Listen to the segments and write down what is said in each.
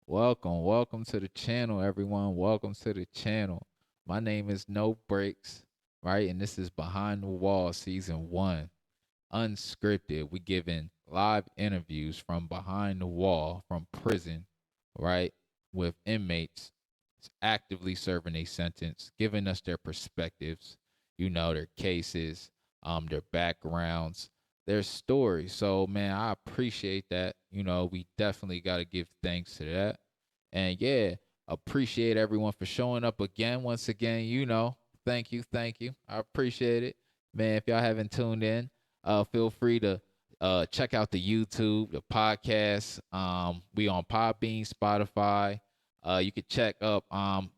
Welcome to the channel, everyone. Welcome to the channel. My name is No Breaks, right? And this is Behind the Wall Season 1, unscripted. We giving live interviews from behind the wall, from prison, right? With inmates actively serving a sentence, giving us their perspectives, their cases, their backgrounds, their stories. So, man, I appreciate that. We definitely got to give thanks to that. And yeah, appreciate everyone for showing up again. Once again, thank you. I appreciate it. Man, if y'all haven't tuned in, feel free to check out the YouTube, the podcast. We on Podbean, Spotify. You could check up,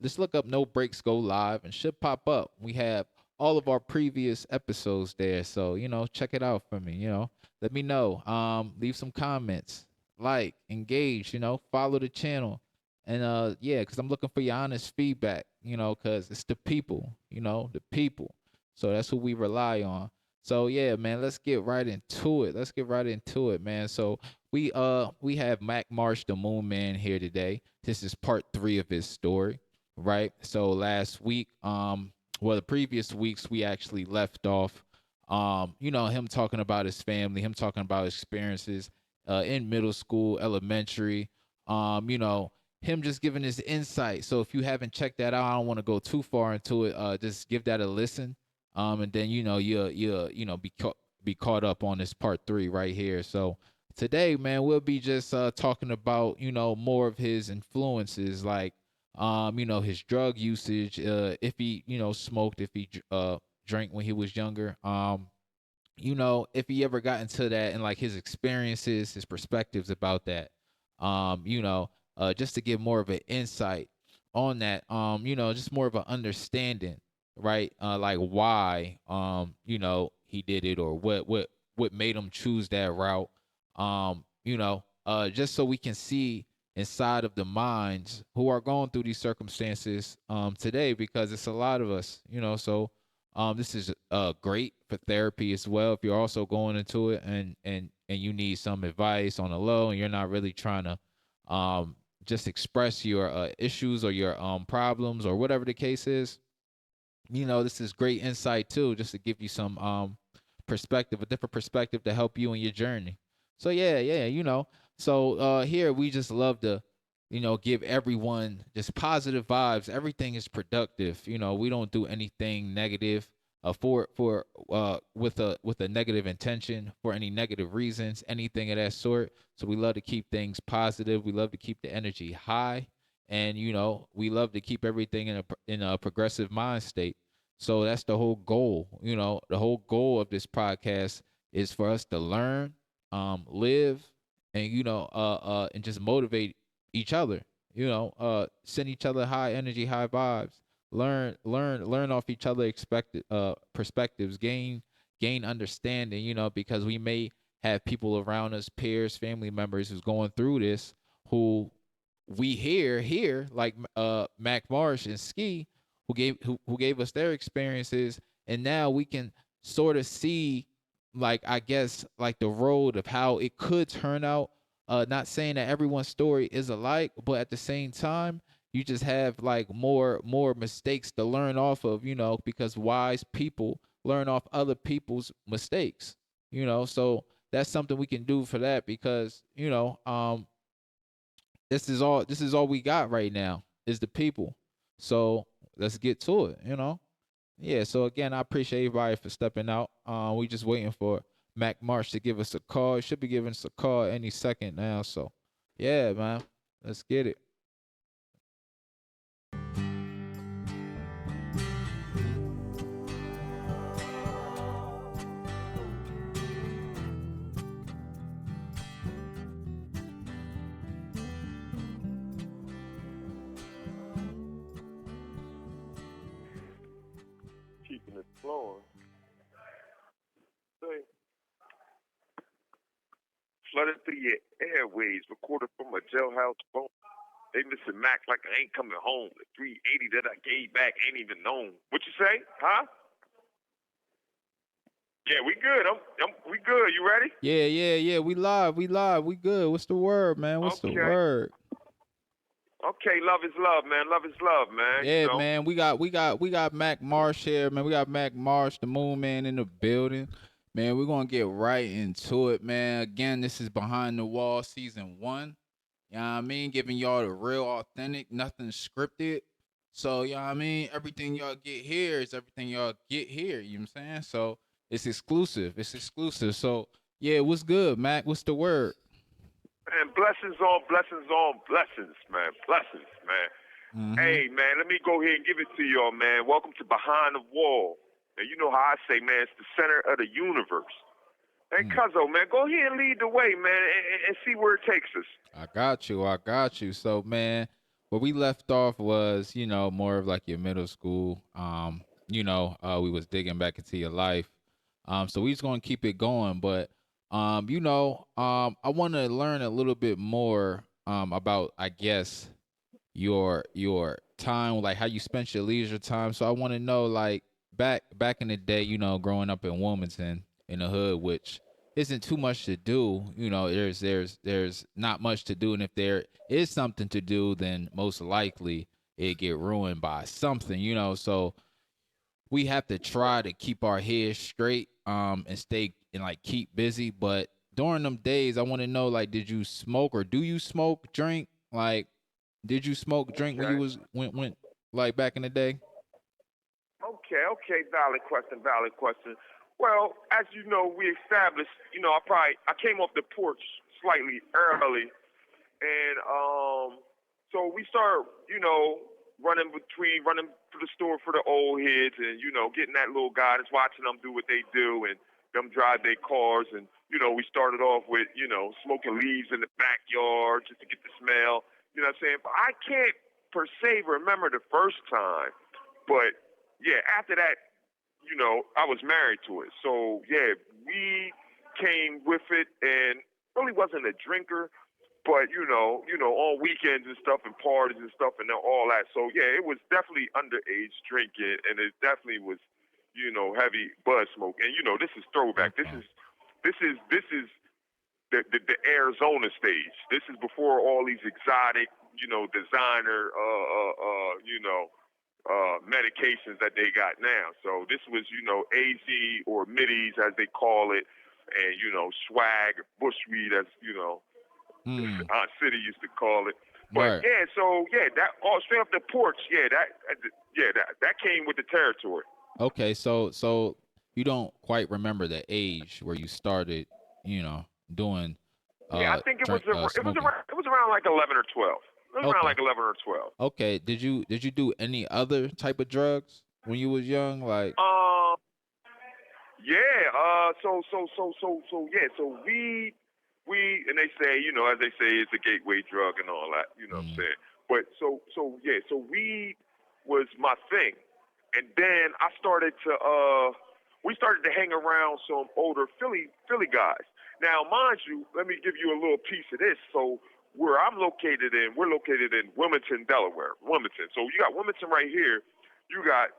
just look up No Breaks Go Live and should pop up. We have all of our previous episodes there. So, check it out for me, Let me know. Leave some comments, like, engage, follow the channel. And yeah, because I'm looking for your honest feedback, because it's the people, the people. So that's who we rely on. So yeah, man, let's get right into it. Man. So we have Mack Marsh, the Moon Man, here today. This is part 3 of his story, right? So last week, the previous weeks we actually left off, him talking about his family, him talking about his experiences in middle school, elementary, him just giving his insight. So if you haven't checked that out, I don't want to go too far into it. Just give that a listen, and then be caught up on this part 3 right here. So today, man, we'll be just talking about more of his influences, like his drug usage, if he smoked, if he drank when he was younger, if he ever got into that, and like his experiences, his perspectives about that, just to give more of an insight on that, just more of an understanding, right? Like why, he did it, or what made him choose that route, just so we can see inside of the minds who are going through these circumstances today, because it's a lot of us, so this is great for therapy as well. If you're also going into it, and you need some advice on the low, and you're not really trying to just express your issues or your problems or whatever the case is, this is great insight too, just to give you some perspective, a different perspective to help you in your journey. So yeah, So here we just love to, give everyone just positive vibes. Everything is productive. We don't do anything negative for with a negative intention, for any negative reasons, anything of that sort. So we love to keep things positive. We love to keep the energy high, and we love to keep everything in a progressive mind state. So that's the whole goal. The whole goal of this podcast is for us to learn, live, and and just motivate each other. Send each other high energy, high vibes. Learn off each other expected perspectives. Gain understanding. Because we may have people around us, peers, family members, who's going through this, who we hear here, like Mack Marsh and Ski, who gave us their experiences, and now we can sort of see, like, I guess, like the road of how it could turn out. Not saying that everyone's story is alike, but at the same time, you just have like more mistakes to learn off of, because wise people learn off other people's mistakes. So that's something we can do for that, because this is all we got right now is the people. So let's get to it. Yeah. So again, I appreciate everybody for stepping out. We just waiting for Mack Marsh to give us a call. He should be giving us a call any second now. So yeah, man, let's get it. Keeping it flowing. Say, flooded through your airways, recorded from a jailhouse phone. They missing Mac like I ain't coming home. The 380 that I gave back ain't even known. What you say? Huh? Yeah, we good. We good. You ready? Yeah. We live. We good. What's the word, man? What's the Okay. word? Okay, love is love, man. Love is love, man. You Yeah, know. man. We got Mack Marsh here, man. We got Mack Marsh, the Moon Man, in the building. Man, we're gonna get right into it, man. Again, this is Behind the Wall season 1. You know what I mean? Giving y'all the real authentic, nothing scripted. So, you know what I mean? Everything y'all get here is everything y'all get here. You know what I'm saying? So it's exclusive. It's exclusive. So yeah, what's good, Mac? What's the word? Man, blessings on blessings on blessings, man. Blessings, man. Mm-hmm. Hey, man, let me go ahead and give it to y'all, man. Welcome to Behind the Wall. And you know how I say, man, it's the center of the universe. Hey, Mm. Cuzzo, man, go ahead and lead the way, man, and see where it takes us. I got you. I got you. So, man, where we left off was, more of like your middle school. We was digging back into your life. So we just gonna keep it going, but I want to learn a little bit more about, I guess, your time, like how you spent your leisure time. So I want to know, like, back in the day, growing up in Wilmington in the hood, which isn't too much to do. There's not much to do, and if there is something to do, then most likely it get ruined by something. So we have to try to keep our heads straight, and stay and like keep busy. But during them days, I want to know, like, did you smoke, or do you smoke, drink? Like, did you smoke, drink when you Okay. was went like back in the day? Okay. Valid question, valid question. Well, as you know, we established, I came off the porch slightly early, and so we started, running to the store for the old heads, and getting that little guidance, watching them do what they do, and them drive their cars, and we started off with smoking leaves in the backyard just to get the smell. You know what I'm saying? But I can't per se remember the first time, but yeah, after that, I was married to it. So yeah, we came with it, and really wasn't a drinker, but on weekends and stuff and parties and stuff and all that. So yeah, it was definitely underage drinking, and it definitely was, heavy bud smoke. And this is throwback. This Okay. is the Arizona stage. This is before all these exotic, designer, medications that they got now. So this was, AZ or middies as they call it, and swag, bushweed as Hmm. Aunt City used to call it. But Right. yeah, so yeah, that all straight off the porch. That came with the territory. Okay. So you don't quite remember the age where you started, doing Yeah, I think it was drink it was smoking. around like 11 or 12. It was around Okay. like 11 or 12. Okay. Did you do any other type of drugs when you was young? Like, Um, yeah. So we and they say, as they say, it's a gateway drug and all that. You know what I'm mm, saying? But so weed was my thing, and then we started to hang around some older Philly guys. Now, mind you, let me give you a little piece of this. So we're located in Wilmington, Delaware. Wilmington. So you got Wilmington right here. You got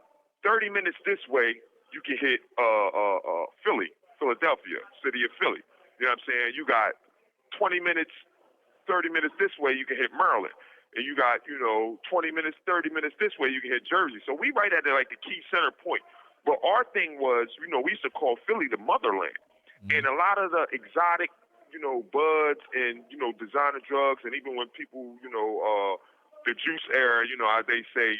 30 minutes this way, you can hit Philadelphia, city of Philly. You know what I'm saying? You got 20 minutes, 30 minutes this way, you can hit Maryland. And you got, 20 minutes, 30 minutes this way, you can hit Jersey. So we right at like the key center point. But our thing was, we used to call Philly the motherland. And mm, a lot of the exotic, buds and, designer drugs, and even when people, the juice era, as they say,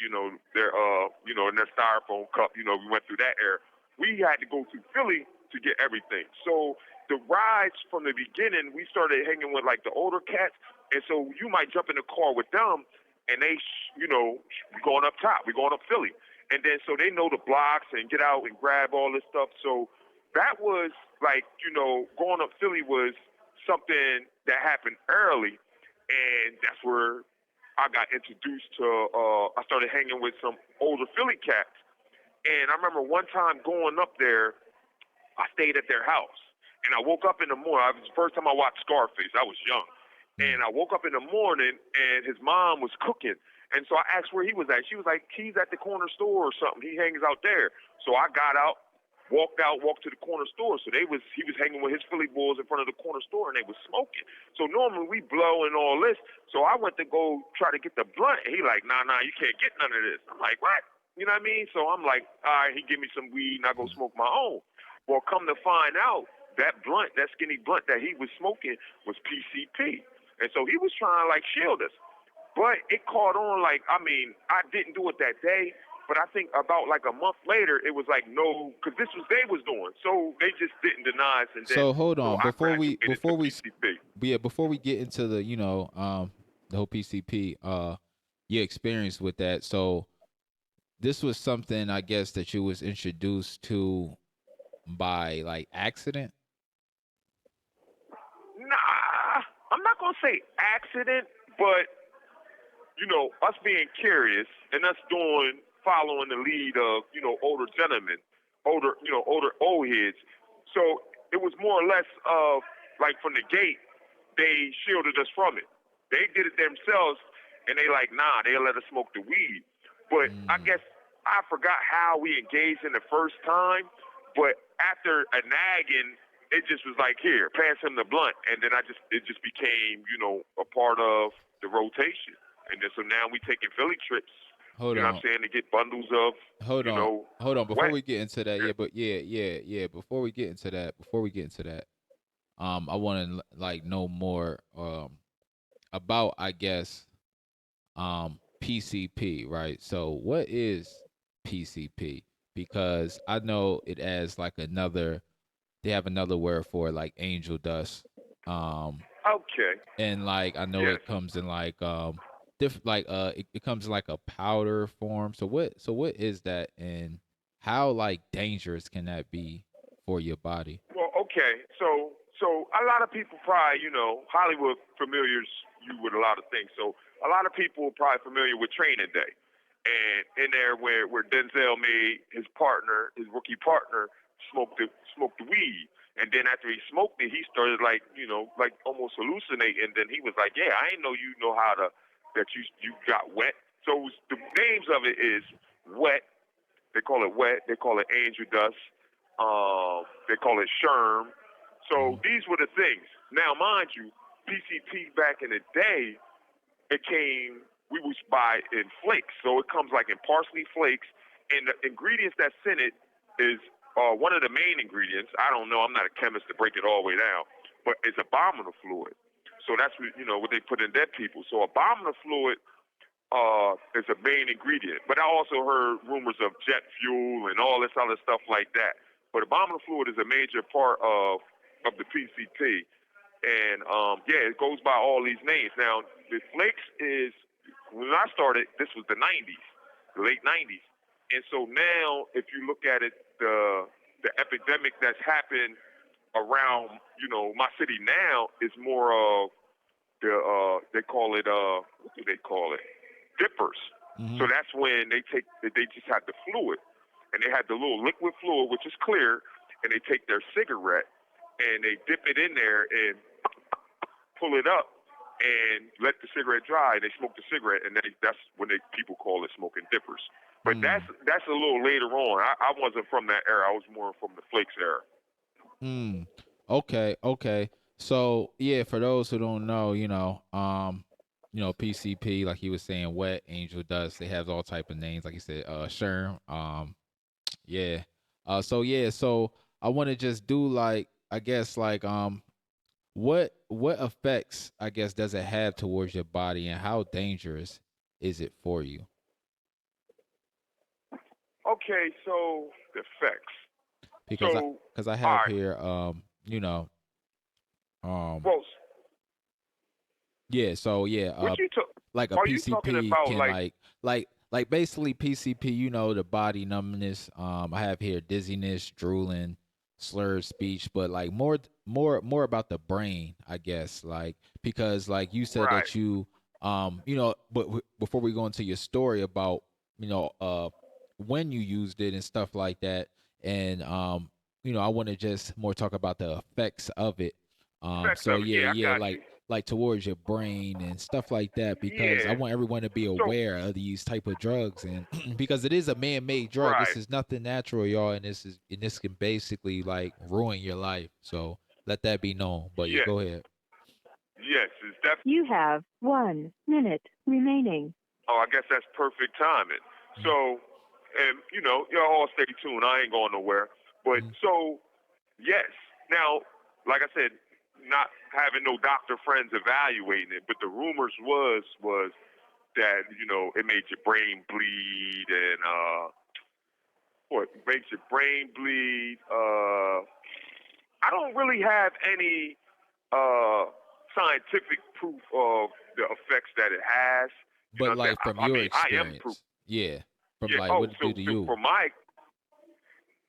they're, in their styrofoam cup, we went through that era. We had to go through Philly to get everything. So the rides from the beginning, we started hanging with like the older cats, and so you might jump in the car with them, and they, we going up top, we going up Philly, and then so they know the blocks and get out and grab all this stuff. So that was like, going up Philly was something that happened early, and that's where I got introduced to. I started hanging with some older Philly cats, and I remember one time going up there. I stayed at their house, and I woke up in the morning. It was the first time I watched Scarface. I was young, mm. and I woke up in the morning, and his mom was cooking. And so I asked where he was at. She was like, he's at the corner store or something. He hangs out there. So I got out, walked to the corner store. So he was hanging with his Philly boys in front of the corner store, and they was smoking. So normally we blow and all this. So I went to go try to get the blunt, and he like, nah, you can't get none of this. I'm like, what? You know what I mean? So I'm like, all right, he give me some weed, and I go smoke my own. Well, come to find out, that blunt, that skinny blunt that he was smoking was PCP. And so he was trying to like shield us. But it caught on like, I mean, I didn't do it that day, but I think about like a month later, it was like, no, because this was they was doing. So they just didn't deny us. And then, So hold on, so I before we graduated to PCP. before we get into the the whole PCP your experience with that. So this was something I guess that you was introduced to by like accident. Nah, I'm not going to say accident, but you know, us being curious and us following the lead of, you know, older gentlemen, older old heads. So it was more or less of like from the gate, they shielded us from it. They did it themselves, and they like, nah, they'll let us smoke the weed. But I guess I forgot how we engaged in the first time. But after a nagging, it just was like, here, pass him the blunt, and then it just became, you know, a part of the rotation. And then so now we taking Philly trips. Hold you know on. what I'm saying, to get bundles of, Hold you on. know, Hold on. Before wet. we get into that, before we get into that, I want to like know more about, I guess, PCP, right? So what is PCP? Because I know it as like they have another word for it, like angel dust. Okay. And like I know Yes. it comes in like it comes in like a powder form. So what is that, and how like dangerous can that be for your body? Well, okay. So a lot of people probably, you know, Hollywood familiars you with a lot of things. So a lot of people are probably familiar with Training Day, and in there where Denzel made his rookie partner, smoke the weed, and then after he smoked it, he started like, you know, like almost hallucinating. And then he was like, yeah, I didn't know you know how to that you got wet. So the names of it is wet. They call it wet. They call it angel dust. They call it sherm. So these were the things. Now, mind you, PCP back in the day, we was buy in flakes. So it comes like in parsley flakes. And the ingredients that's in it is one of the main ingredients. I don't know. I'm not a chemist to break it all the way down. But it's abominable fluid. So that's what, you know, what they put in dead people. So abominable fluid is a main ingredient. But I also heard rumors of jet fuel and all this other stuff like that. But abominable fluid is a major part of the PCP. And yeah, it goes by all these names. Now, the flakes is, when I started, this was the 90s, the late 90s. And so now, if you look at it, the epidemic that's happened around, you know, my city now is more of they call it what do they call it? Dippers. Mm-hmm. So that's when they just had the fluid, and they had the little liquid fluid, which is clear, and they take their cigarette and they dip it in there and pull it up and let the cigarette dry. And they smoke the cigarette, and that's when people call it smoking dippers. But that's a little later on. I wasn't from that era. I was more from the flakes era. Okay. So yeah, for those who don't know, PCP, like he was saying, wet, angel dust, they have all type of names, like you said, Sherm. Yeah. So I want to just do like, I guess like what effects, I guess, does it have towards your body, and how dangerous is it for you? Okay, so the effects. Because I have here well, yeah, so yeah, what you like a are you talking PCP about, can like basically PCP, the body numbness. I have here dizziness, drooling, slurred speech, but like more about the brain, I guess. Like, because like you said right? that but before we go into your story about when you used it and stuff like that, and I want to just more talk about the effects of it. Effects So of it. yeah, Yeah, I yeah, got you. like towards your brain and stuff like that, because I Yeah. want everyone to be So aware of these type of drugs, and because it is a man-made drug, this right. is nothing natural, y'all, and this can basically like ruin your life. So let that be known. But yeah, Yes. go ahead. Yes. It's definitely. You have 1 minute remaining. Oh, I guess that's perfect timing. Mm, So, and y'all all stay tuned. I ain't going nowhere. But mm. so, yes. Now, like I said, not having no doctor friends evaluating it, but the rumors was that it made your brain bleed and what makes your brain bleed. I don't really have any scientific proof of the effects that it has. You know But what I'm saying? like from I your mean, I am proof. experience, yeah, from Yeah. like Oh, what it do so to so you. for my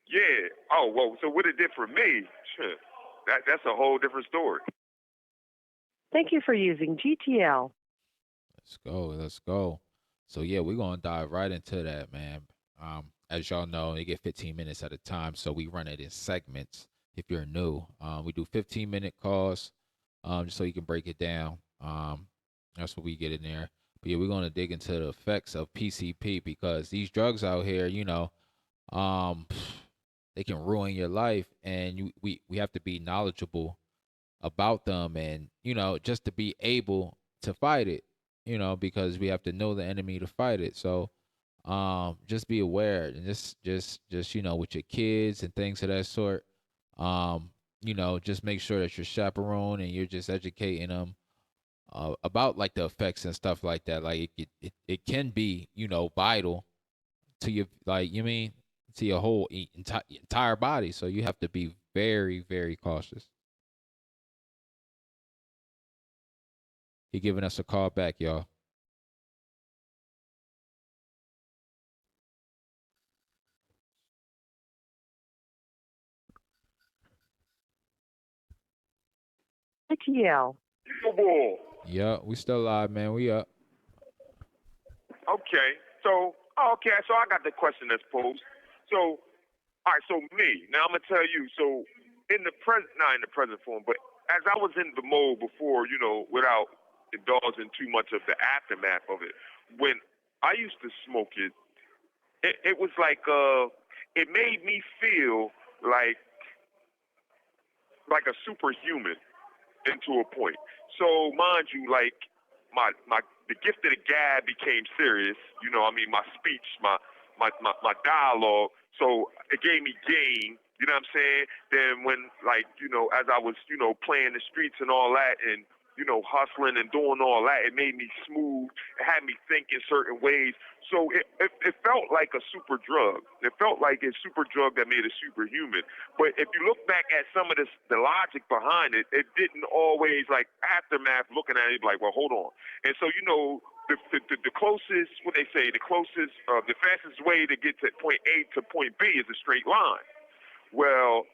yeah. Oh, well. So what it did for me? Shit, that's a whole different story. Thank you for using GTL. Let's go. Let's go. So yeah, we're gonna dive right into that, man. As y'all know, they get 15 minutes at a time, so we run it in segments. If you're new, we do 15-minute calls, just so you can break it down. That's what we get in there. But yeah, we're gonna dig into the effects of PCP, because these drugs out here, um, they can ruin your life, and we have to be knowledgeable about them, and just to be able to fight it, because we have to know the enemy to fight it. So just be aware, and just with your kids and things of that sort. um just make sure that you're chaperone and you're just educating them about like the effects and stuff like that. Like it can be vital to your, like, to your whole entire body, so you have to be very, very cautious. He giving us a call back, y'all. GTL. Whoa. Yeah, we still live, man. We up. Okay. So okay. So I got the question that's posed. So all right. So me now I'm gonna tell you. So in the present, not in the present form, but as I was in the mode before, without indulging too much of the aftermath of it, when I used to smoke it, it was like it made me feel like a superhuman into a point. So mind you, like my the gift of the gab became serious. My speech, my dialogue. So it gave me game. You know what I'm saying? Then when as I was playing the streets and all that, and hustling and doing all that, it made me smooth. It had me think in certain ways. So it felt like a super drug. It felt like a super drug that made us superhuman. But if you look back at some of the logic behind it, it didn't always, like, aftermath looking at it like, well, hold on. And so the closest, what they say, the fastest way to get to point A to point B is a straight line. Well,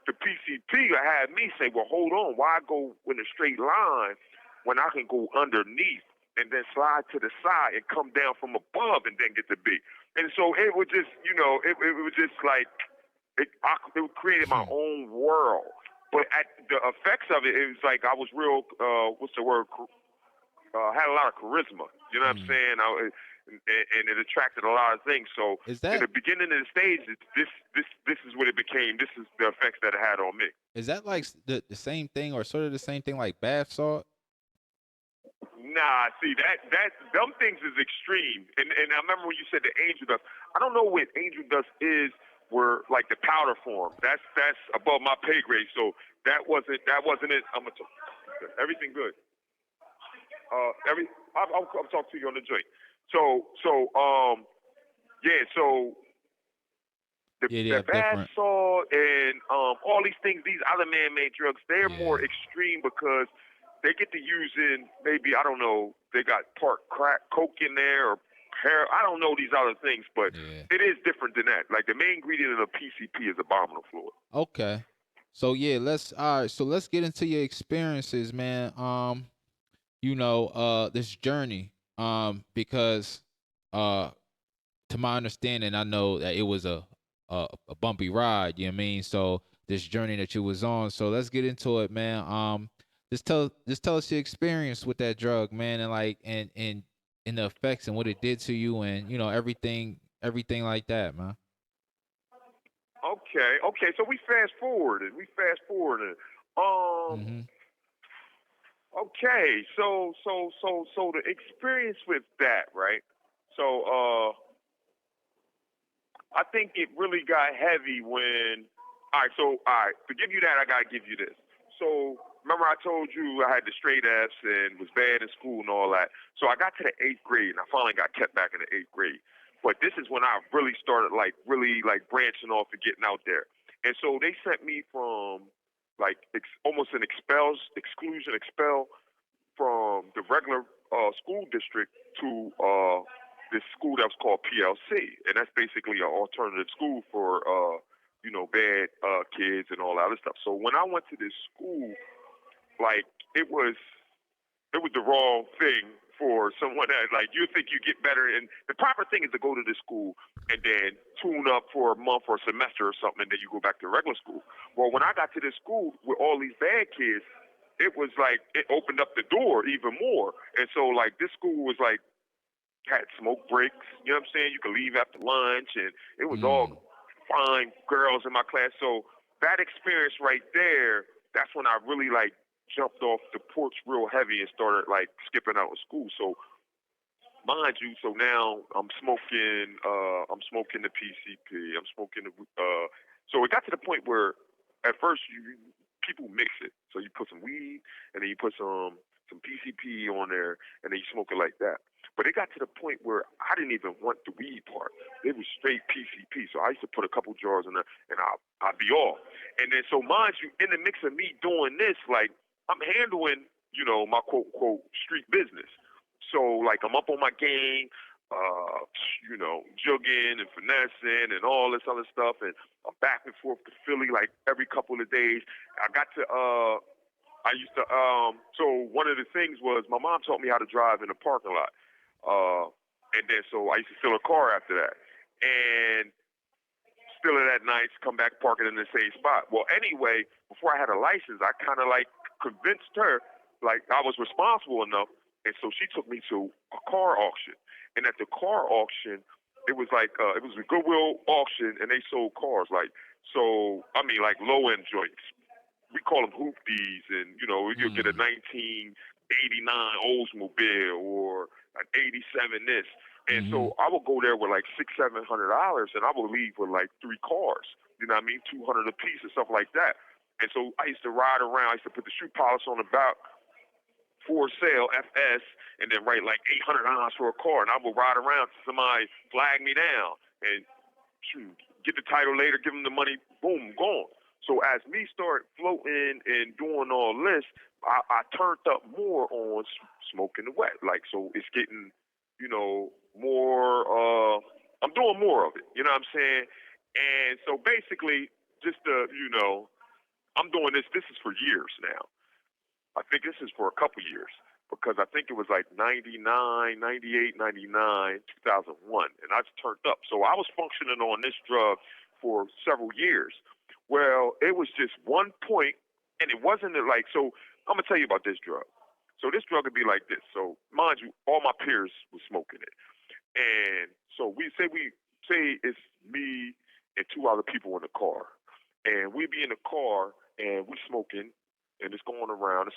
the PCP had me say, well, hold on, why go in a straight line when I can go underneath and then slide to the side and come down from above and then get to B? And so it was just, it was just like, it created my own world. But at the effects of it, it was like I was real, what's the word, had a lot of charisma. You know what I'm Mm. saying? And it attracted a lot of things. So Is in that the beginning of the stage, this is what it became. This is the effects that it had on me. is that like the same thing, or sort of the same thing like bath salt? Nah, see that them things is extreme. And I remember when you said the angel dust. I don't know what angel dust is. Where like the powder form. That's above my pay grade. So that wasn't it. Everything good. I'll talk to you on the joint. Yeah. So Yeah, they the have bath different. salt and all these things, these other man-made drugs, they're Yeah, more extreme because they get to using maybe, I don't know, they got part crack coke in there or hair. I don't know these other things, but yeah. it is different than that. Like the main ingredient of the PCP is abominable fluid. Okay. So yeah, all right. So let's get into your experiences, man. This journey. Because to my understanding, I know that it was a bumpy ride. You know what I mean? So this journey that you was on. So let's get into it, man. just tell us your experience with that drug, man, and like and the effects and what it did to you, and everything like that, man. Okay. So we fast forwarded. Mhm. Okay. So the experience with that, right? So I think it really got heavy when. All right. To give you that, I gotta give you this. So remember, I told you I had the straight F's and was bad in school and all that. So I got to the eighth grade, and I finally got kept back in the eighth grade. But this is when I really started, like, really like branching off and getting out there. And so they sent me from like almost an expel from the regular school district to this school that was called PLC, and that's basically an alternative school for bad kids and all that other stuff. So when I went to this school, like it was it was the wrong thing for someone that like you think you get better, and the proper thing is to go to the school and then tune up for a month or a semester or something, and then you go back to regular school. Well, when I got to this school with all these bad kids, it was like it opened up the door even more. And so like this school was like had smoke breaks, you know what I'm saying? You could leave after lunch, and it was all Mm. fine girls in my class. So that experience right there, that's when I really like jumped off the porch real heavy and started like skipping out of school. So mind you, so now I'm smoking the PCP, I'm smoking the so it got to the point where at first people mix it. So you put some weed and then you put some PCP on there and then you smoke it like that. But it got to the point where I didn't even want the weed part. It was straight PCP. So I used to put a couple jars in there and I'd be off. And then so mind you, in the mix of me doing this, like I'm handling, my quote unquote street business. So like I'm up on my game, jugging and finessing and all this other stuff, and I'm back and forth to Philly like every couple of days. I got to I used to so one of the things was my mom taught me how to drive in the parking lot. And then so I used to steal a car after that. And steal it at night, come back, park it in the same spot. Well, anyway, before I had a license, I kind of like convinced her like I was responsible enough, and so she took me to a car auction. And at the car auction, it was like it was a Goodwill auction, and they sold cars like so. I mean, like low end joints. We call them hoopties, and you'll get a Mm. 1989 Oldsmobile or an 87 this. And Mhm. so I would go there with like $600-700, and I would leave with like three cars. You know what I mean? 200 a piece and stuff like that. And so I used to ride around. I used to put the shoe polish on the back for sale FS, and then write like $800 for a car. And I would ride around till somebody flag me down and shoot, get the title later, give them the money, boom, gone. So as me start floating and doing all this, I turned up more on smoking the wet. Like so, it's getting, more. I'm doing more of it. You know what I'm saying? And so basically, just I'm doing this. This is for years now. I think this is for a couple years because I think it was like 99, 98, 99, 2001, and I just turned up. So I was functioning on this drug for several years. Well, it was just one point, and it wasn't like, so I'm going to tell you about this drug. So this drug would be like this. So mind you, all my peers were smoking it. And so we say it's me and two other people in the car. And we be in the car and we smoking and it's going around.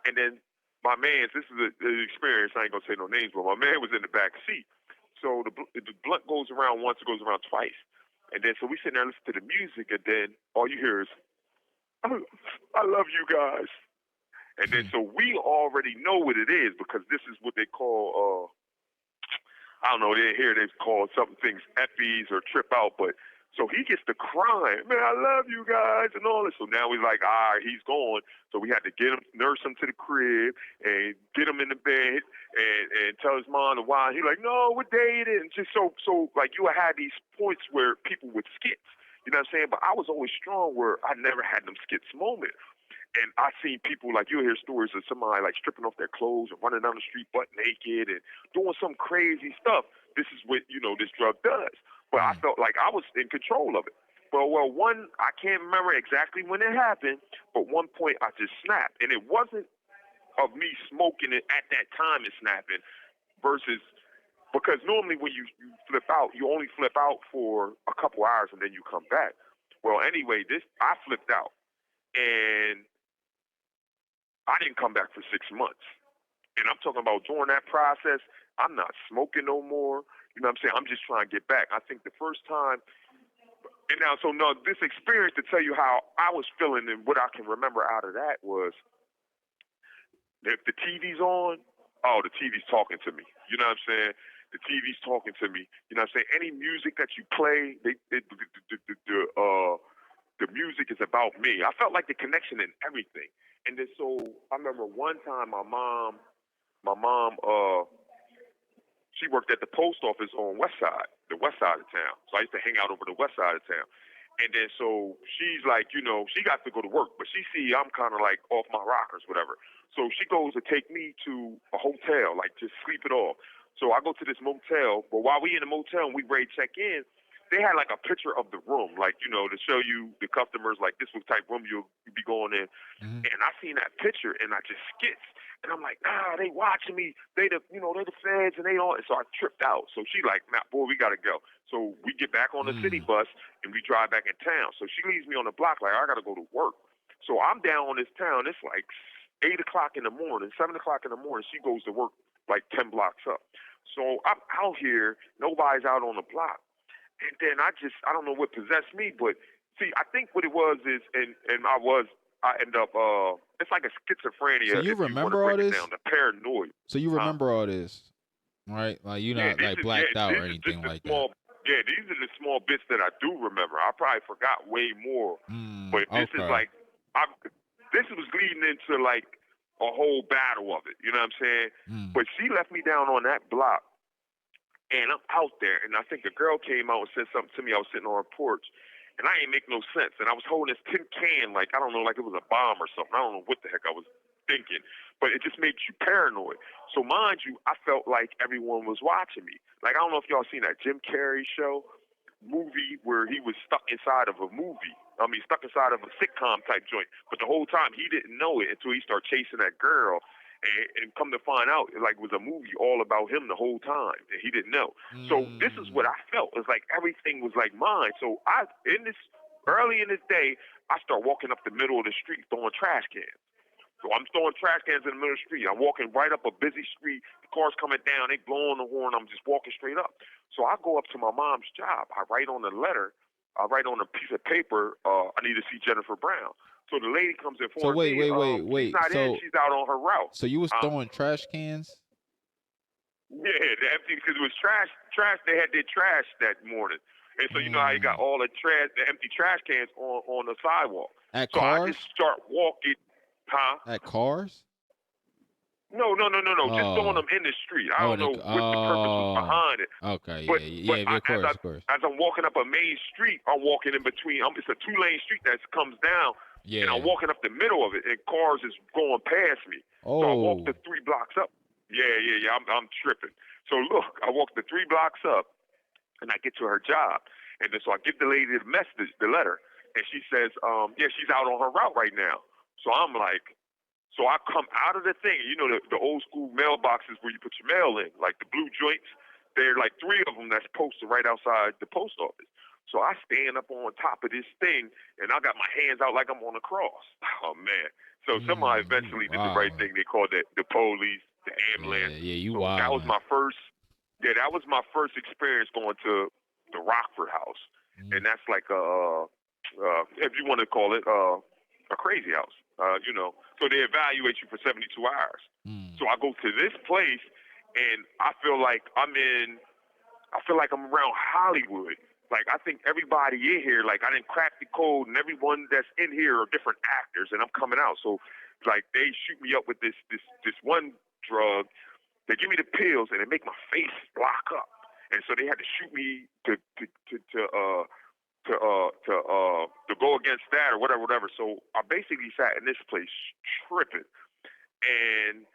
And then my man, this is the experience. I ain't gonna say no names, but my man was in the back seat. So the blunt goes around once, it goes around twice, and then so we sitting there listening to the music, and then all you hear is, "I love you guys," and then so we already know what it is because this is what they call I don't know, they call some things eppies or trip out, but so he gets to crying, man, I love you guys and all this. So now we're like, all right, he's gone. So we had to get him, nurse him to the crib and get him in the bed and tell his mom why. He's like, no, we're dating. And just so like you had these points where people would skits, you know what I'm saying? But I was always strong where I never had them skits moment. And I seen people like you'll hear stories of somebody like stripping off their clothes and running down the street butt naked and doing some crazy stuff. This is what this drug does. But I Mm. felt like I was in control of it. Well, one, I can't remember exactly when it happened, but one point I just snapped. And it wasn't of me smoking it at that time and snapping versus, because normally when you flip out, you only flip out for a couple hours and then you come back. Well, anyway, I flipped out. And I didn't come back for 6 months. And I'm talking about during that process, I'm not smoking no more. You know what I'm saying? I'm just trying to get back. I think the first time, and now, so no, this experience to tell you how I was feeling and what I can remember out of that was, if the TV's on, oh, the TV's talking to me. You know what I'm saying? The TV's talking to me. You know what I'm saying? Any music that you play, the music is about me. I felt like the connection in everything. And then so I remember one time my mom, she worked at the post office on the west side of town. So I used to hang out over the west side of town. And then so she's like, you know, she got to go to work, but she see I'm kind of like off my rockers, whatever. So she goes to take me to a hotel, like to sleep it off. So I go to this motel, but while we in the motel and we ready to check in, they had like a picture of the room, like, you know, to show you the customers, like this was type room you'll be going in. Mm-hmm. And I seen that picture and I just skits. And I'm like, they watching me. They the feds and they all. So I tripped out. So she like, nah, boy, we got to go. So we get back on the city bus and we drive back in town. So she leaves me on the block like, I got to go to work. So I'm down on this town. It's like 8 o'clock in the morning, 7 o'clock in the morning. She goes to work like 10 blocks up. So I'm out here. Nobody's out on the block. And then I don't know what possessed me, but see, I think what it was is, and I end up, it's like a schizophrenia. So you remember all this? Down, the paranoid. So you remember all this, right? Like you're not like blacked out or anything like that. Yeah, these are the small bits that I do remember. I probably forgot way more, but this is like, this was leading into like a whole battle of it. You know what I'm saying? But she left me down on that block. And I'm out there, and I think the girl came out and said something to me. I was sitting on her porch, and I ain't make no sense. And I was holding this tin can, like, I don't know, like it was a bomb or something. I don't know what the heck I was thinking. But it just makes you paranoid. So mind you, I felt like everyone was watching me. Like, I don't know if y'all seen that Jim Carrey movie where he was stuck inside of a movie. I mean, stuck inside of a sitcom type joint. But the whole time, he didn't know it until he started chasing that girl. And come to find out, it like was a movie all about him the whole time, and he didn't know. So this is what I felt. It's like everything was like mine. So early in this day, I start walking up the middle of the street throwing trash cans. So I'm throwing trash cans in the middle of the street. I'm walking right up a busy street. The car's coming down. They blowing the horn. I'm just walking straight up. So I go up to my mom's job. I write on a letter. I write on a piece of paper, I need to see Jennifer Brown. So the lady comes in for me. Wait. She's not in. She's out on her route. So you was throwing trash cans? Yeah, the empty, because it was trash. They had their trash that morning. And so you know how you got all the empty trash cans on the sidewalk. At so cars? I just start walking. Huh? At cars? No. Just throwing them in the street. I don't know what the purpose was behind it. Okay, but of course. As I'm walking up a main street, I'm walking in between. It's a 2-lane street that comes down, and I'm walking up the middle of it, and cars is going past me. Oh. So I walk the 3 blocks up. Yeah. I'm tripping. So look, I walk the 3 blocks up, and I get to her job, and then so I give the lady the message, the letter, and she says, she's out on her route right now. So I'm like. So I come out of the thing, you know, the old school mailboxes where you put your mail in, like the blue joints. There are like 3 of them that's posted right outside the post office. So I stand up on top of this thing, and I got my hands out like I'm on a cross. Oh, man. So somebody eventually did the right thing. They called it the police, the ambulance. You so wild. That was my first experience going to the Rockford house. And that's like if you want to call it, a crazy house. So they evaluate you for 72 hours. So I go to this place, and I feel like I'm around Hollywood. Like, I think everybody in here, like, I didn't crack the code, and everyone that's in here are different actors, and I'm coming out. So, like, they shoot me up with this one drug. They give me the pills, and they make my face lock up. And so they had to shoot me to go against that or whatever. So I basically sat in this place tripping, and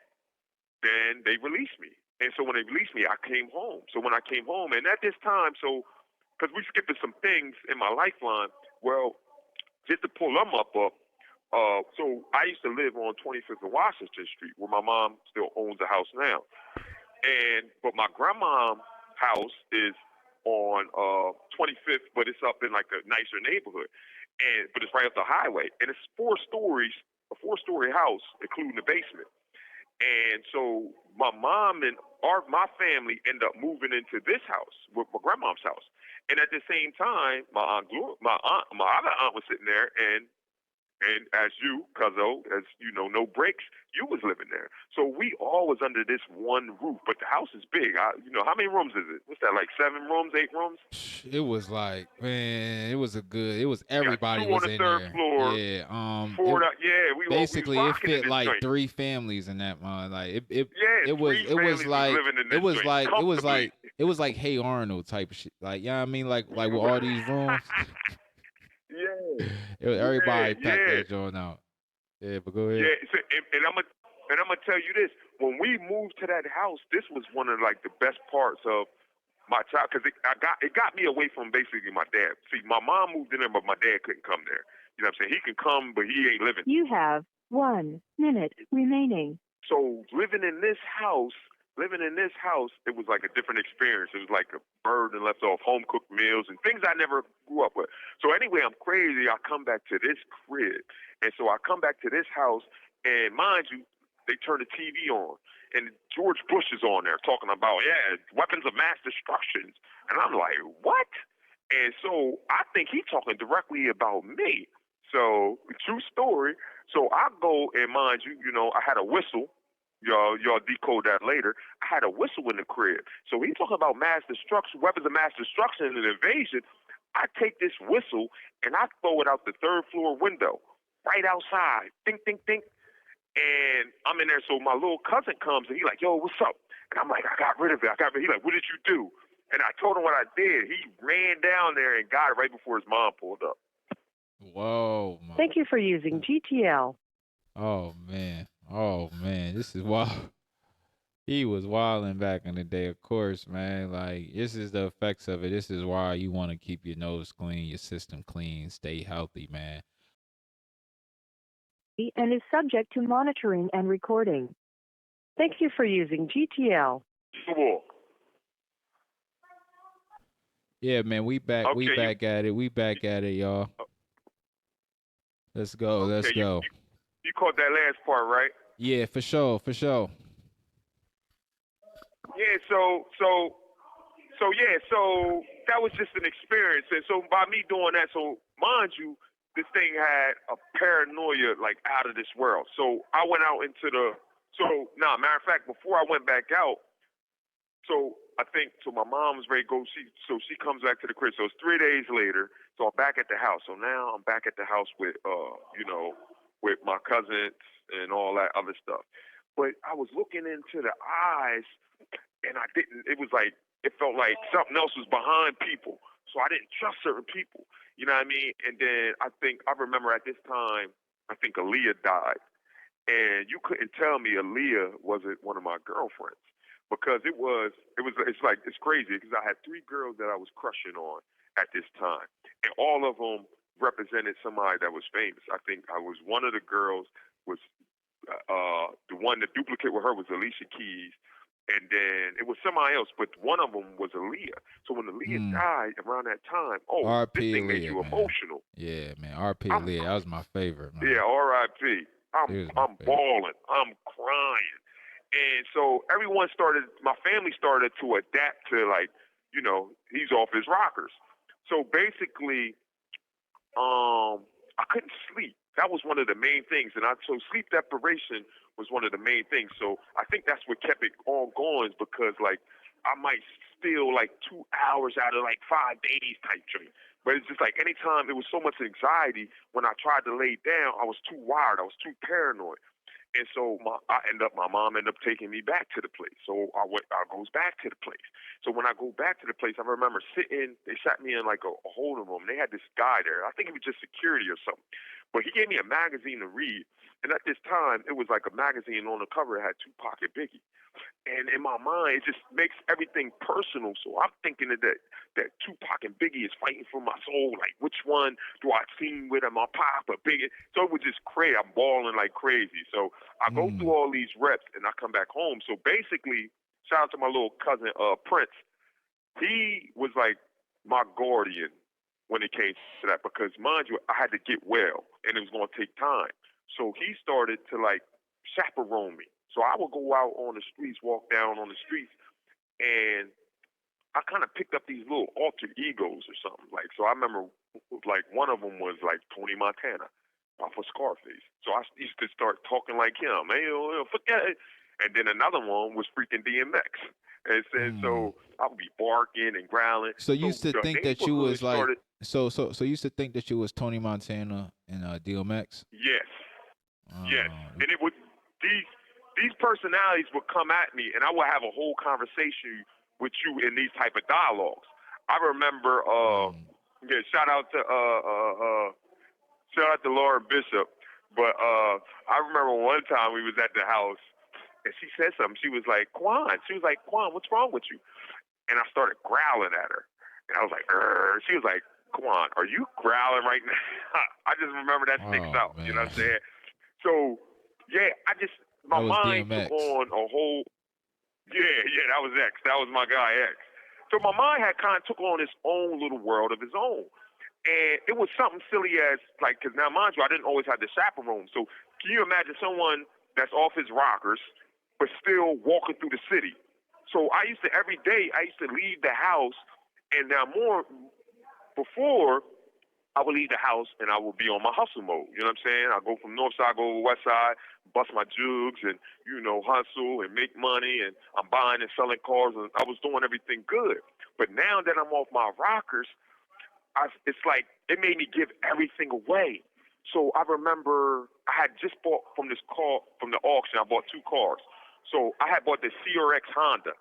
then they released me. And so when they released me, I came home. So when I came home, and at this time, because we skipping some things in my lifeline, Well, just to pull them up, so I used to live on 25th and Washington Street, where my mom still owns a house now. But my grandma's house is on 25th, but it's up in like a nicer neighborhood, but it's right up the highway, and it's 4 stories, a 4-story house, including the basement. And so my mom and my family end up moving into this house with my grandma's house. And at the same time, my other aunt was sitting there, and as you, cuzzo, as you know, no breaks, you was living there. So we all was under this one roof, but the house is big. How many rooms is it? What's that, like 7 rooms, 8 rooms? It was like, man, it was everybody two was on the in third there. floor. Yeah. We basically we it was rocking in fit this like joint. 3 families in that one. Like it three was families like living in this joint comfortably. it was like Hey Arnold type of shit. Like, I mean, like with all these rooms. Everybody packed that joint out. Yeah, but go ahead. Yeah, so, and I'm gonna tell you this: when we moved to that house, this was one of like the best parts of my child, because it got me away from basically my dad. See, my mom moved in there, but my dad couldn't come there. You know what I'm saying? He can come, but he ain't living. You have 1 minute remaining. So living in this house, it was like a different experience. It was like a bird and left off, home cooked meals and things I never grew up with. So anyway, I'm crazy. I come back to this crib, and so I come back to this house, and mind you, they turn the TV on, and George Bush is on there talking about weapons of mass destruction, and I'm like, what? And so I think he's talking directly about me. So true story. So I go, and mind you, I had a whistle. Y'all decode that later. I had a whistle in the crib. So he's talking about mass destruction, weapons of mass destruction and an invasion. I take this whistle and I throw it out the 3rd floor window, right outside. Think, think, think. And I'm in there. So my little cousin comes and he's like, yo, what's up? And I'm like, I got rid of it. He's like, what did you do? And I told him what I did. He ran down there and got it right before his mom pulled up. Whoa. Thank you for using GTL. Oh man, this is wild. He was wilding back in the day, of course, man. Like, this is the effects of it. This is why you want to keep your nose clean, your system clean, stay healthy, man. And is subject to monitoring and recording. Thank you for using GTL. Yeah, man, we back. Okay, we back at it. We back at it, y'all. Let's go. Okay, let's go. You caught that last part, right? Yeah, for sure. Yeah, so that was just an experience. And so by me doing that, so mind you, this thing had a paranoia like out of this world. So I went out into matter of fact, before I went back out, so I think, so my mom was ready to go. She comes back to the crib. So it's 3 days later. So I'm back at the house. So now I'm back at the house with, with my cousins and all that other stuff. But I was looking into the eyes, and it felt like something else was behind people. So I didn't trust certain people. You know what I mean? And then I remember at this time, I think Aaliyah died. And you couldn't tell me Aaliyah wasn't one of my girlfriends. Because it's crazy because I had 3 girls that I was crushing on at this time. And all of them represented somebody that was famous. I think I was one of the girls was the duplicate with her was Alicia Keys. And then it was somebody else, but one of them was Aaliyah. So when Aaliyah died around that time, this thing made you emotional. Yeah, man. R.P. Aaliyah, that was my favorite, man. Yeah, R.I.P. I'm bawling. I'm crying. And so my family started to adapt to he's off his rockers. So basically, I couldn't sleep. That was one of the main things. So sleep deprivation was one of the main things. So I think that's what kept it all going because I might steal 2 hours out of 5 days type thing. But it's just anytime there was so much anxiety when I tried to lay down, I was too wired. I was too paranoid. And so my mom ended up taking me back to the place. So I goes back to the place. So when I go back to the place, I remember they sat me in a holding room. They had this guy there. I think it was just security or something. But he gave me a magazine to read, and at this time, it was like a magazine on the cover that had Tupac and Biggie. And in my mind, it just makes everything personal. So I'm thinking that Tupac and Biggie is fighting for my soul. Like, which one do I team with? Am I Pop or Biggie? So it was just crazy. I'm balling like crazy. So I go through all these reps, and I come back home. So basically, shout out to my little cousin, Prince. He was like my guardian when it came to that because, mind you, I had to get well, and it was going to take time. So he started to, like, chaperone me. So I would go out on the streets, walk down on the streets, and I kind of picked up these little alter egos or something. Like, so I remember, like, one of them was, like, Tony Montana off of Scarface. So I used to start talking like him. Hey, forget it. And then another one was freaking DMX. And so I would be barking and growling. So you used to think that you was like, started, so you used to think that you was Tony Montana and DMX? Yes. Yes. And it would, these personalities would come at me, and I would have a whole conversation with you in these type of dialogues. I remember, shout out to Laura Bishop, but I remember one time we was at the house, and she said something. She was like, Quan. She was like, Quan, what's wrong with you? And I started growling at her, and I was like, Urgh. She was like, Quan, are you growling right now? I just remember that sticks out. Man. You know what I'm saying? So, yeah, my mind took on a whole, that was X. That was my guy, X. So my mind had kind of took on its own little world of its own. And it was something silly as, like, because now, mind you, I didn't always have the chaperone. So can you imagine someone that's off his rockers, but still walking through the city? So every day, I used to leave the house, and now before, I would leave the house and I would be on my hustle mode. You know what I'm saying? I go from north side, go to west side, bust my jugs and, hustle and make money. And I'm buying and selling cars. And I was doing everything good. But now that I'm off my rockers, it's like it made me give everything away. So I remember I had just bought from the auction, I bought 2 cars. So I had bought the CRX Honda.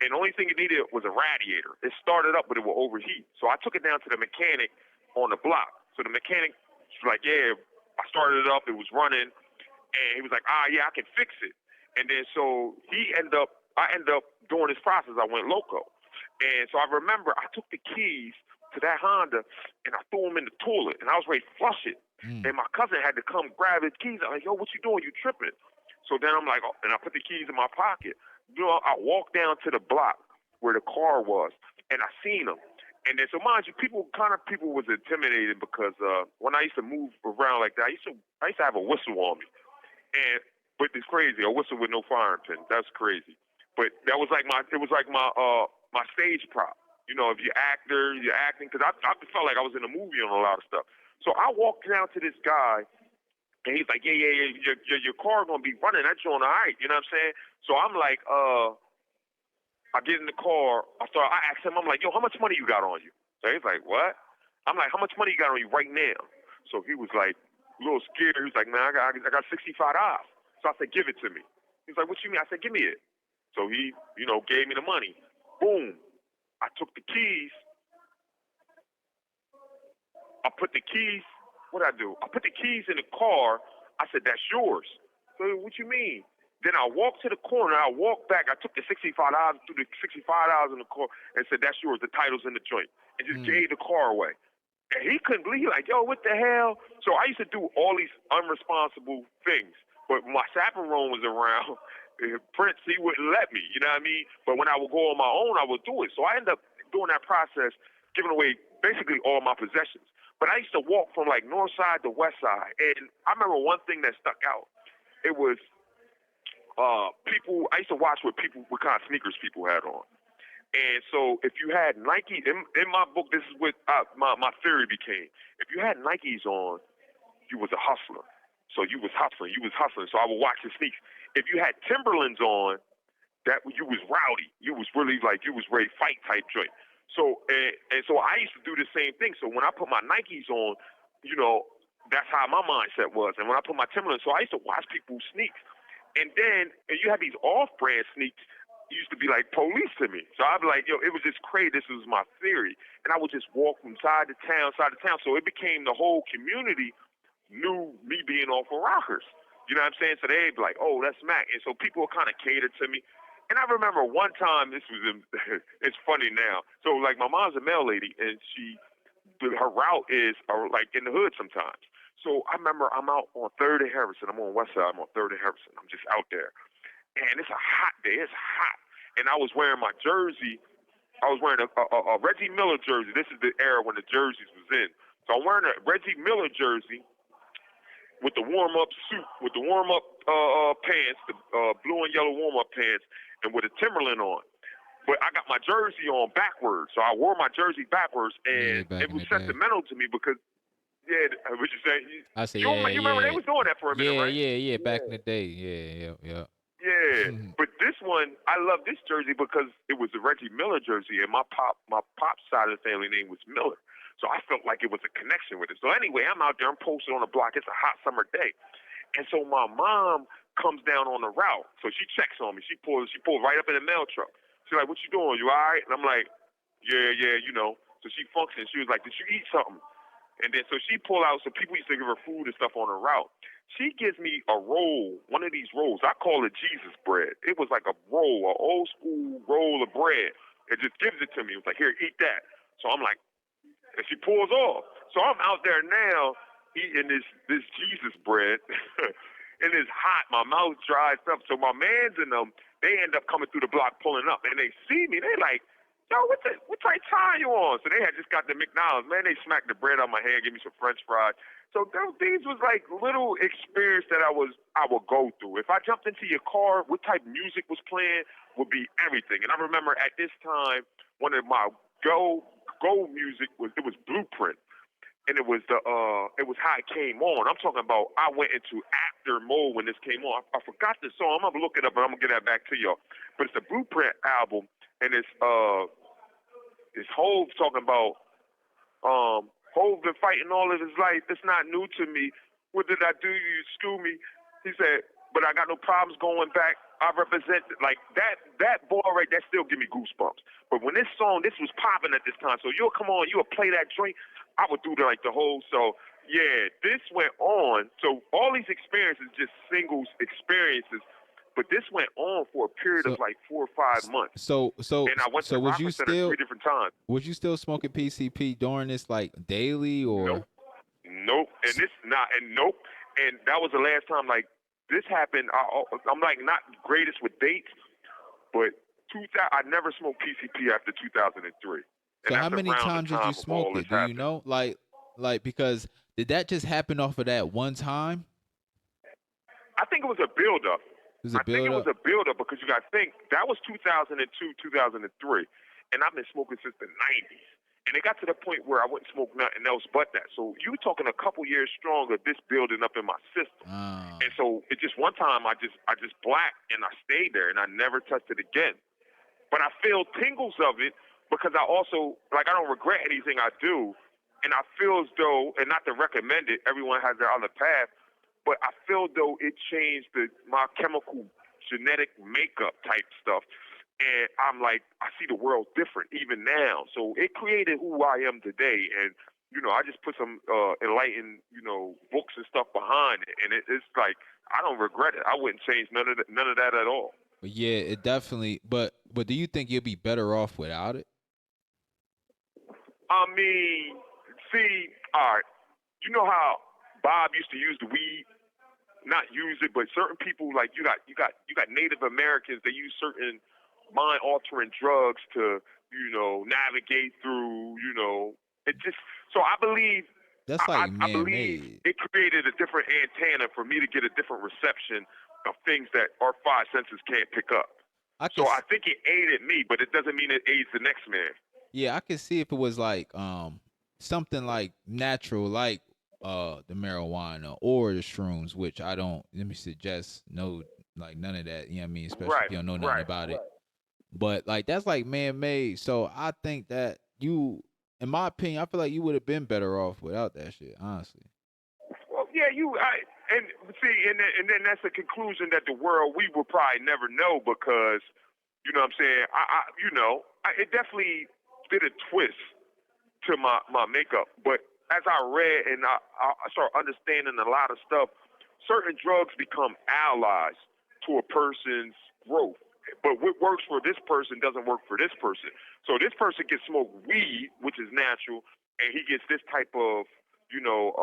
And the only thing it needed was a radiator. It started up, but it would overheat. So I took it down to the mechanic on the block. So the mechanic was like, yeah, I started it up, it was running, and he was like, yeah, I can fix it. And then so I ended up doing this process. I went loco. And so I remember I took the keys to that Honda and I threw them in the toilet and I was ready to flush it. And my cousin had to come grab his keys. I'm like, yo, what you doing? You tripping? So then I'm like, and I put the keys in my pocket. I walked down to the block where the car was and I seen him. And then, so mind you, people was intimidated because when I used to move around like that, I used to have a whistle on me, but it's crazy, a whistle with no firing pin. That's crazy. But that was like my stage prop. If you're actor, you're acting, because I felt like I was in a movie on a lot of stuff. So I walked down to this guy, and he's like, yeah, your car gonna be running. That's on all right. You know what I'm saying? So I'm like, I get in the car. I asked him, I'm like, yo, how much money you got on you? So he's like, what? I'm like, how much money you got on you right now? So he was like, a little scared. He was like, man, I got $65. So I said, give it to me. He's like, what you mean? I said, give me it. So he, gave me the money. Boom. I took the keys. What'd I do? I put the keys in the car. I said, that's yours. So what you mean? Then I walked to the corner. I walked back. I took the $65, threw the $65 in the car, and said, that's yours. The title's in the joint. And just gave the car away. And he couldn't believe it. Like, yo, what the hell? So I used to do all these unresponsible things. But when my chaperone was around, Prince, he wouldn't let me. You know what I mean? But when I would go on my own, I would do it. So I ended up doing that process, giving away basically all my possessions. But I used to walk from, like, north side to west side. And I remember one thing that stuck out. It was I used to watch what kind of sneakers people had on. And so if you had Nike, in my book, this is what my theory became. If you had Nikes on, you was a hustler. So you was hustling. So I would watch the sneaks. If you had Timberlands on, you was rowdy. You was really like, you was ready to fight type joint. So, and so I used to do the same thing. So when I put my Nikes on, that's how my mindset was. And when I put my Timberlands, so I used to watch people's sneaks. And then you had these off-brand sneaks used to be like police to me. So I'd be like, yo, it was just crazy. This was my theory. And I would just walk from side to town. So it became the whole community knew me being off of rockers. You know what I'm saying? So they'd be like, oh, that's Mack. And so people would kind of cater to me. And I remember one time, it's funny now. So, like, my mom's a mail lady, and her route is, like, in the hood sometimes. So I remember I'm out on 3rd and Harrison. I'm on West Side. I'm on 3rd and Harrison. I'm just out there. And it's a hot day. It's hot. And I was wearing my jersey. I was wearing a Reggie Miller jersey. This is the era when the jerseys was in. So I'm wearing a Reggie Miller jersey with the warm-up suit, with the warm-up pants, the blue and yellow warm-up pants, and with a Timberland on. But I got my jersey on backwards. So I wore my jersey backwards, and it was sentimental to me because, what you say? I say, you remember they was doing that for a minute, right? Yeah, back in the day. Yeah. Yeah, but this one, I love this jersey because it was a Reggie Miller jersey, and my pop's side of the family name was Miller. So I felt like it was a connection with it. So anyway, I'm out there, I'm posted on the block. It's a hot summer day. And so my mom comes down on the route. So she checks on me. She pulls right up in the mail truck. She's like, what you doing? You all right? And I'm like, yeah, you know. So she functions. She was like, did you eat something? And then so she pulled out, so people used to give her food and stuff on the route. She gives me a roll, one of these rolls. I call it Jesus bread. It was like a roll, an old school roll of bread. It just gives it to me. It was like, here, eat that. So I'm like, and she pulls off. So I'm out there now eating this Jesus bread. And it's hot. My mouth dries up. So my mans and them, they end up coming through the block pulling up. And they see me. They like, yo, what type tie you on? So they had just got the McDonald's. Man, they smacked the bread on my hand, give me some French fries. So these was like little experience that I would go through. If I jumped into your car, what type of music was playing would be everything. And I remember at this time, one of my go music was Blueprint. And it was how it came on. I'm talking about I went into actor mode when this came on. I forgot the song. I'm gonna look it up and I'm gonna get that back to y'all. But it's the Blueprint album, and it's Hov talking about Hov been fighting all of his life. It's not new to me. What did I do? You screw me. He said, but I got no problems going back. I represent like that boy right there still give me goosebumps. But when this was popping at this time, so you'll come on, you'll play that joint. I would do like the whole. So yeah, this went on. So all these experiences, just singles experiences, but this went on for a period of like 4 or 5 months. So and I went to the Rocker Center 3 different times. Was you still smoking PCP during this like daily or? Nope. And this not and nope. And that was the last time like this happened. I'm like not greatest with dates, but I never smoked PCP after 2003. So how many times did you smoke it? Do you know? Like because did that just happen off of that one time? I think it was a build-up. I think it was a build-up because you got to think, that was 2002, 2003, and I've been smoking since the 90s. And it got to the point where I wouldn't smoke nothing else but that. So you talking a couple years stronger, this building up in my system. And so it just one time I just blacked and I stayed there and I never touched it again. But I feel tingles of it because I also, like, I don't regret anything I do. And I feel as though, and not to recommend it, everyone has their other path, but I feel though it changed my chemical genetic makeup type stuff. And I'm like, I see the world different even now. So it created who I am today. And, you know, I just put some enlightened, you know, books and stuff behind it. And it's like, I don't regret it. I wouldn't change none of that at all. But yeah, it definitely, but do you think you'll be better off without it? I mean, see, all right, you know how Bob used to use the weed? Not use it, but certain people, like you got Native Americans, they use certain mind-altering drugs to, you know, navigate through, you know. It just, so I believe that's like I believe it created a different antenna for me to get a different reception of things that our five senses can't pick up. So I think it aided me, but it doesn't mean it aids the next man. Yeah, I could see if it was like something like natural, like the marijuana or the shrooms, which I don't. Let me suggest like none of that. You know what I mean? Especially if you don't know nothing about it. But like that's like man-made. So I think that you, in my opinion, I feel like you would have been better off without that shit. Honestly. Well, yeah, and then that's a conclusion that the world we will probably never know because, you know what I'm saying? It definitely did a twist to my makeup, but as I read and I start understanding a lot of stuff, certain drugs become allies to a person's growth. But what works for this person doesn't work for this person. So this person can smoke weed, which is natural, and he gets this type of, you know,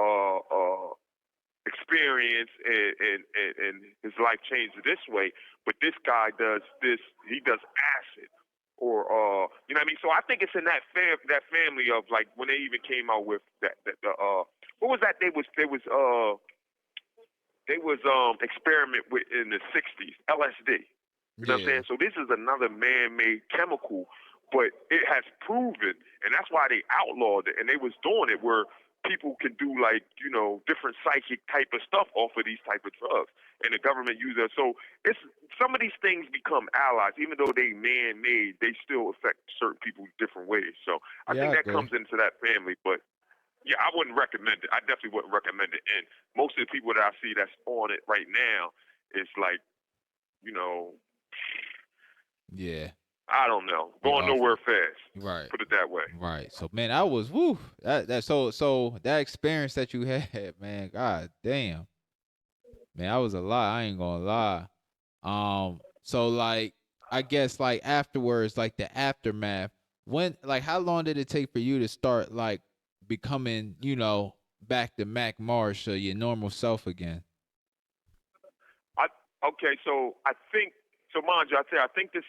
experience, and his life changes this way. But this guy does this. He does acid, or you know what I mean. So I think it's in that family of, like, when they even came out with what was that? They was experiment with in the '60s, LSD. You know what I'm saying? So this is another man-made chemical, but it has proven, and that's why they outlawed it. And they was doing it where people can do, like, you know, different psychic type of stuff off of these type of drugs, and the government uses it. So it's some of these things become allies, even though they man-made. They still affect certain people different ways. So I Yeah, think I that agree. comes into that family, but. Yeah, I wouldn't recommend it. I definitely wouldn't recommend it. And most of the people that I see that's on it right now is like, you know, Yeah, I don't know, they going off nowhere it. fast. Right. Put it that way. Right. So man, I was woo. So that experience that you had, man, god damn. Man, I was a lot. I ain't gonna lie. So like I guess like afterwards, like the aftermath, when like how long did it take for you to start like becoming, back to Mack Marsh or your normal self again? I okay, so I think so. Mind you, I think this.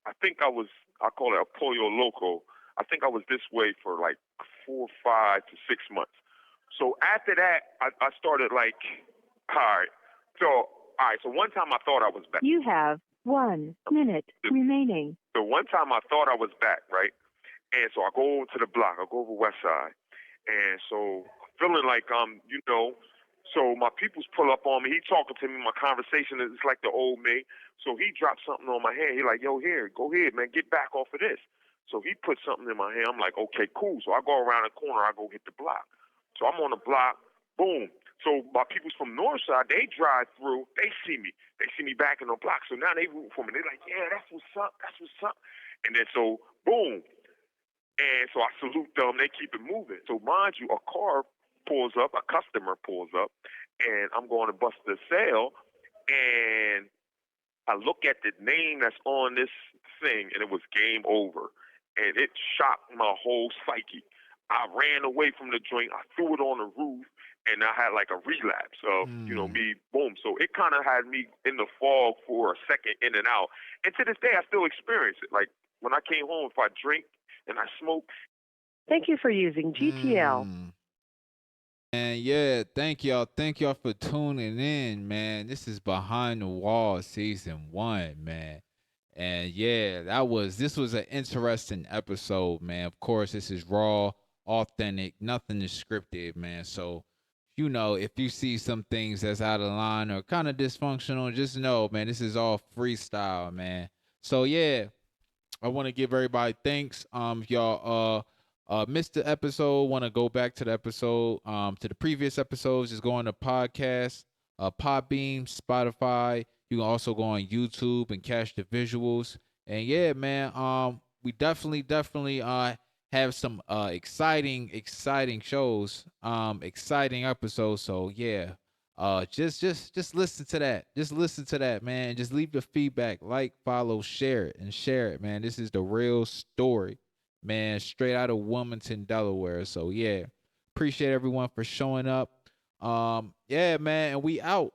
I think I call it a polio loco. I think I was this way for like 4, 5 to 6 months. So after that, I started like, all right. So all right. So one time I thought I was back. You have 1 minute remaining. So one time I thought I was back, right? And so I go over to the block. I go over West Side, and so feeling like so my peoples pull up on me. He talking to me. My conversation is like the old me. So he dropped something on my hand. He like, yo, here, go ahead, man, get back off of this. So he put something in my hand. I'm like, okay, cool. So I go around the corner. I go hit the block. So I'm on the block. Boom. So my peoples from Northside, they drive through. They see me. They see me back in the block. So now they root for me. They're like, yeah, that's what's up. That's what's up. And then so boom. And so I salute them. They keep it moving. So mind you, a car pulls up, a customer pulls up, and I'm going to bust the sale. And I look at the name that's on this thing, and it was Game Over. And it shocked my whole psyche. I ran away from the joint. I threw it on the roof, and I had like a relapse of, Hmm. me, boom. So it kind of had me in the fog for a second, in and out. And to this day, I still experience it. Like when I came home, if I drink and I smoke. Thank you for using GTL. Hmm. And yeah, thank y'all. Thank y'all for tuning in, man. This is Behind the Wall season 1, man. And yeah, this was an interesting episode, man. Of course, this is raw, authentic, nothing is scripted, man. So, if you see some things that's out of line or kind of dysfunctional, just know, man, this is all freestyle, man. So yeah, I want to give everybody thanks. If y'all missed the episode, want to go back to the episode, to the previous episodes, just go on the podcast, Podbeam, Spotify. You can also go on YouTube and catch the visuals. And yeah, man, we definitely have some exciting shows, exciting episodes. So yeah, just listen to that. Just listen to that, man. Just leave the feedback, like, follow, share it, and share it, man. This is the real story, man. Straight out of Wilmington, Delaware. So yeah, appreciate everyone for showing up. Yeah, man, and we out.